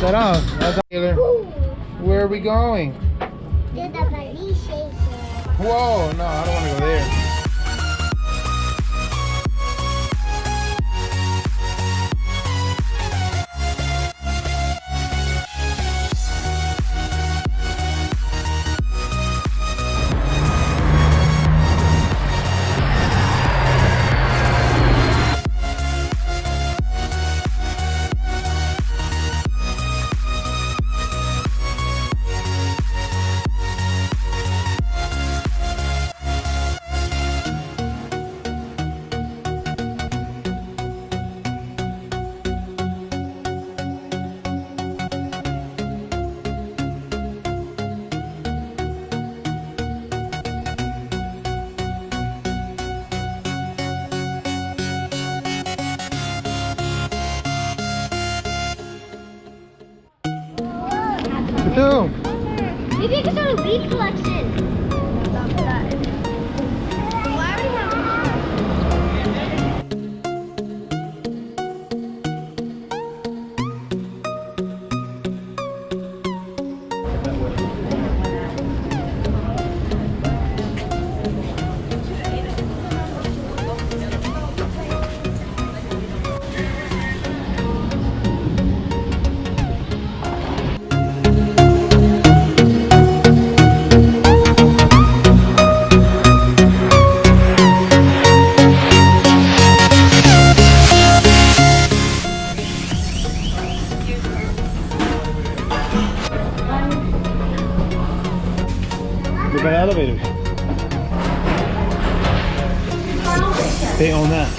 that off. Taylor, where are we going? To the police station. Whoa, no, I don't want to go there. Ito. Maybe I can start a weed collection. Look at elevators. They own that.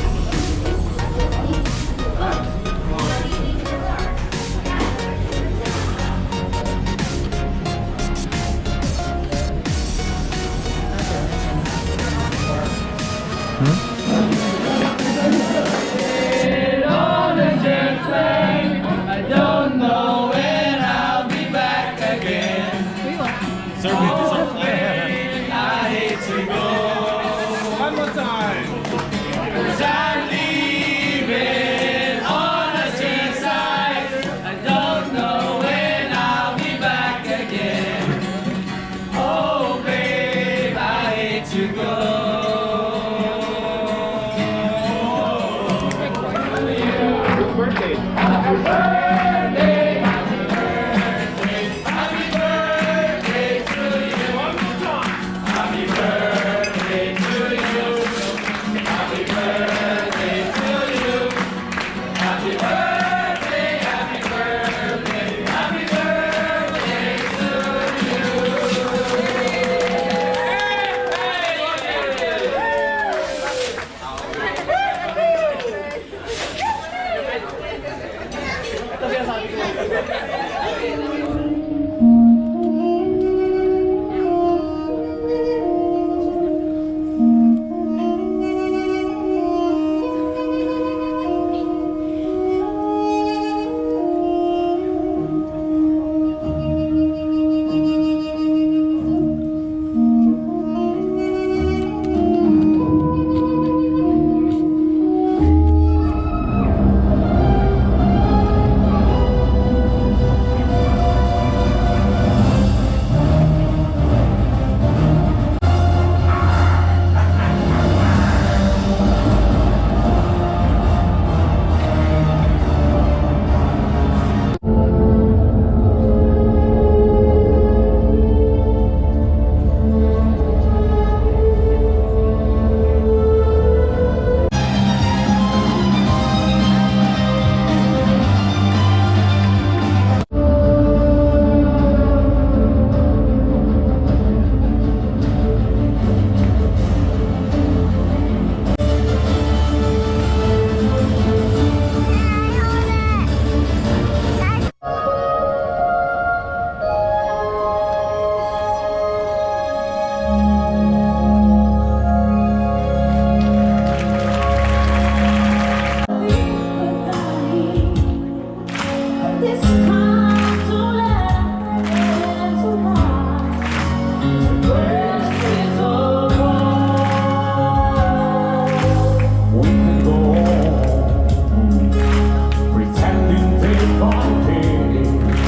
I don't know when I'll be back again. I hate to go. One more time. 'Cause I'm leaving on a seaside. I don't know when I'll be back again. Oh, babe, I hate to go. Happy birthday. Happy birthday, happy birthday, happy birthday to you. One more time. Happy birthday to you. Happy birthday to you. Happy birthday, happy birthday, happy birthday to you. Pretending they want it.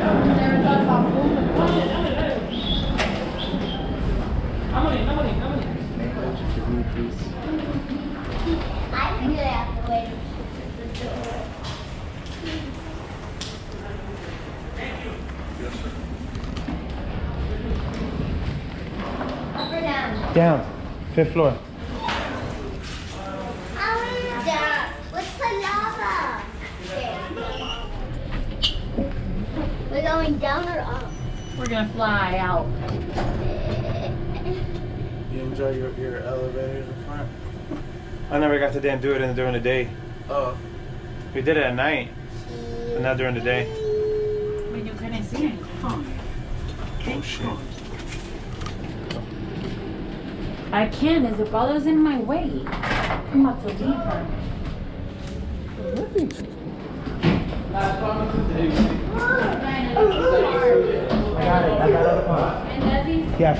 I think they have to wait. Up or down? Down. 5th floor. Down. What's the lava? We're going down or up? We're gonna fly out. You enjoy your elevator in the front? I never got to damn do it during the day. Oh. We did it at night, but not during the day. But you couldn't see it. Oh shit. I can't. Isabella's in my way. I'm about to leave her. I got it. I got it. And Desi's Yes.